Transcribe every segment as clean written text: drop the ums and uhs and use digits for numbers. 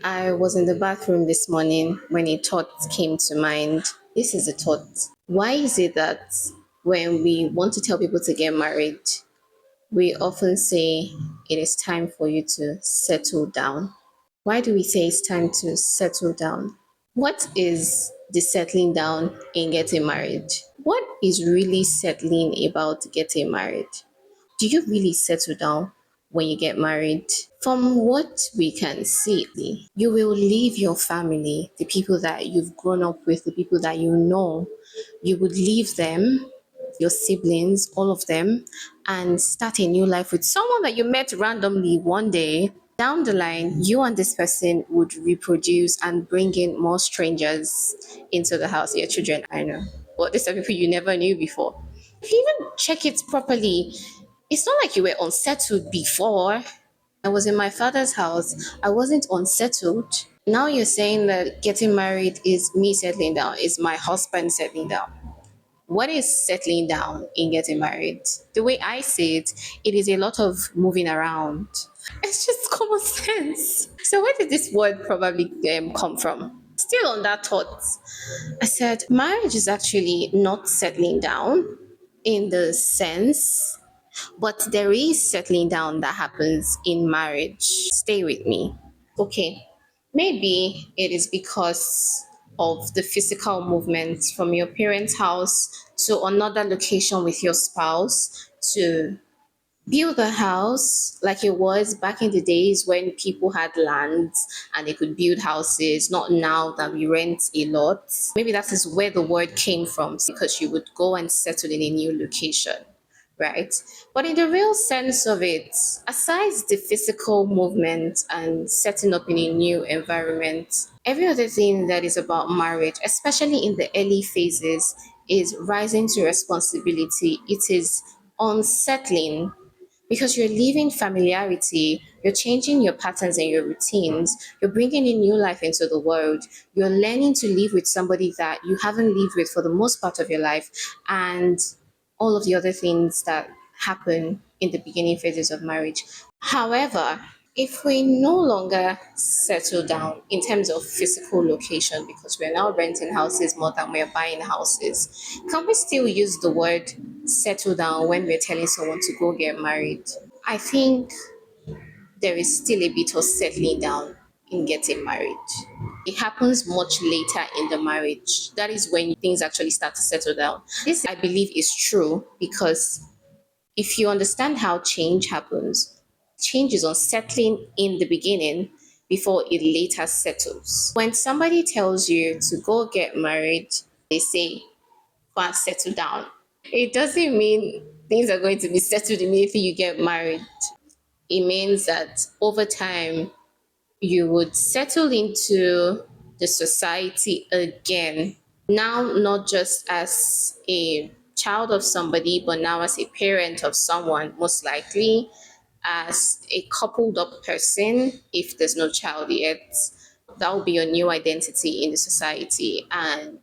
I was in the bathroom this morning when a thought came to mind. This is a thought. Why is it that when we want to tell people to get married, we often say it is time for you to settle down? Why do we say it's time to settle down? What is the settling down in getting married? What is really settling about getting married? Do you really settle down when you get married? From what we can see, you will leave your family, the people that you've grown up with, the people that you know. You would leave them, your siblings, all of them, and start a new life with someone that you met randomly one day. Down the line, you and this person would reproduce and bring in more strangers into the house, your children, I know. But these are people you never knew before. If you even check it properly, it's not like you were unsettled before. I was in my father's house. I wasn't unsettled. Now you're saying that getting married is me settling down, is my husband settling down. What is settling down in getting married? The way I see it, it is a lot of moving around. It's just common sense. So where did this word probably come from? Still on that thought, I said marriage is actually not settling down in the sense, but there is settling down that happens in marriage. Stay with me. Okay, maybe it is because of the physical movement from your parents' house to another location with your spouse to build a house like it was back in the days when people had lands and they could build houses, not now that we rent a lot. Maybe that is where the word came from because you would go and settle in a new location, right? But in the real sense of it, aside the physical movement and setting up in a new environment, every other thing that is about marriage, especially in the early phases, is rising to responsibility. It is unsettling because you're leaving familiarity, you're changing your patterns and your routines, you're bringing in new life into the world, you're learning to live with somebody that you haven't lived with for the most part of your life, and all of the other things that happen in the beginning phases of marriage. However, if we no longer settle down in terms of physical location, because we're now renting houses more than we're buying houses, can we still use the word settle down when we're telling someone to go get married? I think there is still a bit of settling down in getting married. It happens much later in the marriage. That is when things actually start to settle down. This, I believe, is true because if you understand how change happens, change is unsettling in the beginning before it later settles. When somebody tells you to go get married, they say, go and settle down. It doesn't mean things are going to be settled immediately you get married. It means that over time, you would settle into the society again. Now, not just as a child of somebody, but now as a parent of someone, most likely as a coupled up person, if there's no child yet. That will be your new identity in the society, and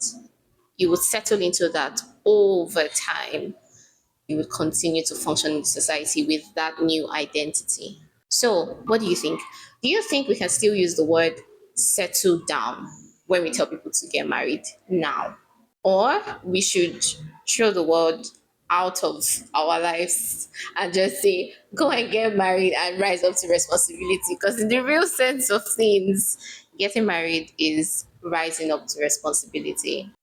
you would settle into that over time. You would continue to function in society with that new identity. So, what do you think? Do you think we can still use the word settle down when we tell people to get married now? Or we should throw the word out of our lives and just say, go and get married and rise up to responsibility? Because, in the real sense of things, getting married is rising up to responsibility.